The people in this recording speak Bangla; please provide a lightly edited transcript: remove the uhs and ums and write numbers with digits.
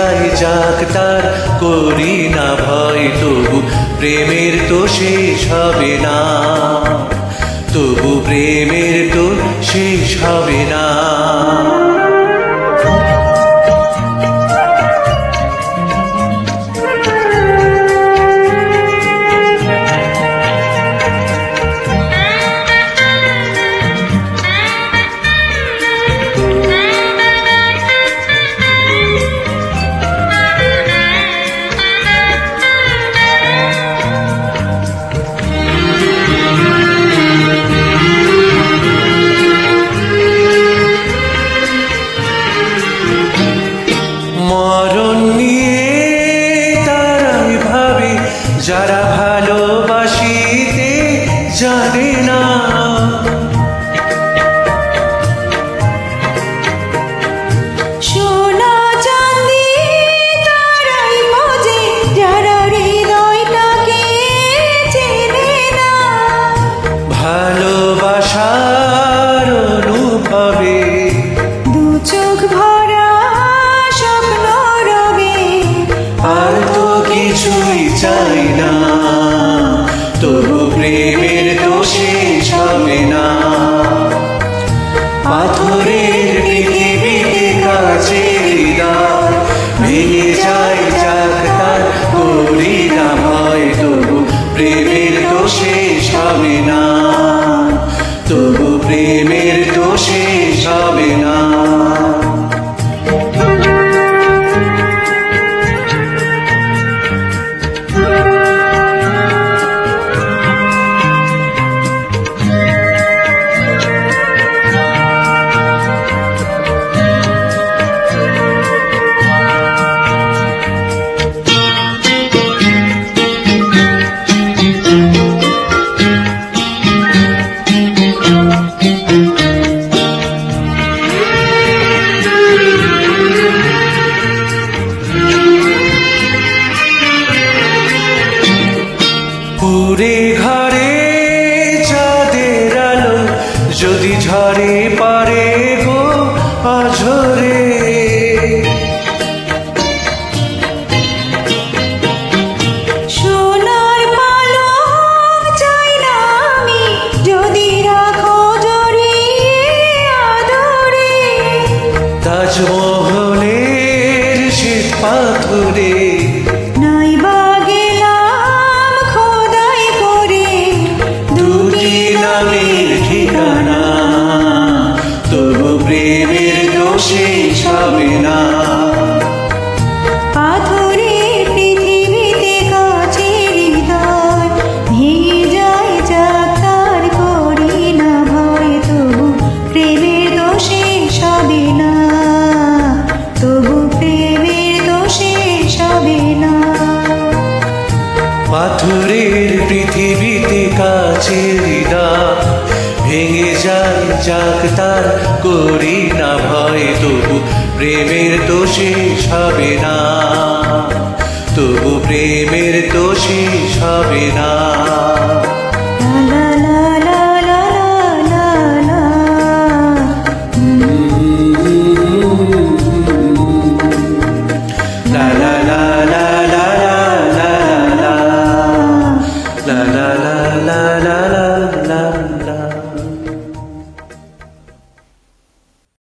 যায় যাক তার, করি না ভয় তবু প্রেমের তো শেষ হবে না, তবু প্রেমের তো শেষ হবে না। মরণ নিয়ে তারাই ভাবে যারা ভালোবাসিতে জানে না, সোনা চাঁদি তারাই খোঁজে যারা হৃদয়টাকে চেনে না, ভালোবাসার অনুভবে দু চোখ ভরা স্বপ্ন রবে, আর তো কিছুই চাই না, তবু প্রেমের তো শেষ হবে না। পাথরের পৃথিবীতে কাছে হৃদয় ভেঙে যায় যাক তার, করি না ভয় তবু প্রেমের তো শেষ হবে না, তবু প্রেমের তো শেষ হবে না। পুরে ঘরে চাঁদের আলো যদি ঝরে পারে গো অঝরে, সোনার পালক চাই না আমি যদি রাখো জড়িয়ে আদরে, তাজমহলের শ্বেত পাথরে নাইবা গেলাম খোদাই করে দুটি নামের ঠিকানা, তবু প্রেমের তো শেষ হবে না। পাথরের পৃথিবীতে কাছে হৃদয় ভেঙে যায় যাক তার, করি না ভয় তবু প্রেমের তো শেষ হবে না, তবু প্রেমের তো শেষ হবে না। পাথরের পৃথিবীতে কাছে হৃদয় ভেঙে যায় যাক তার, করি না ভয় তবু প্রেমের তো শেষ হবে না, তবু প্রেমের তো শেষ হবে না। লা লা লা লা লা লা La la la la la la la la la la la la la la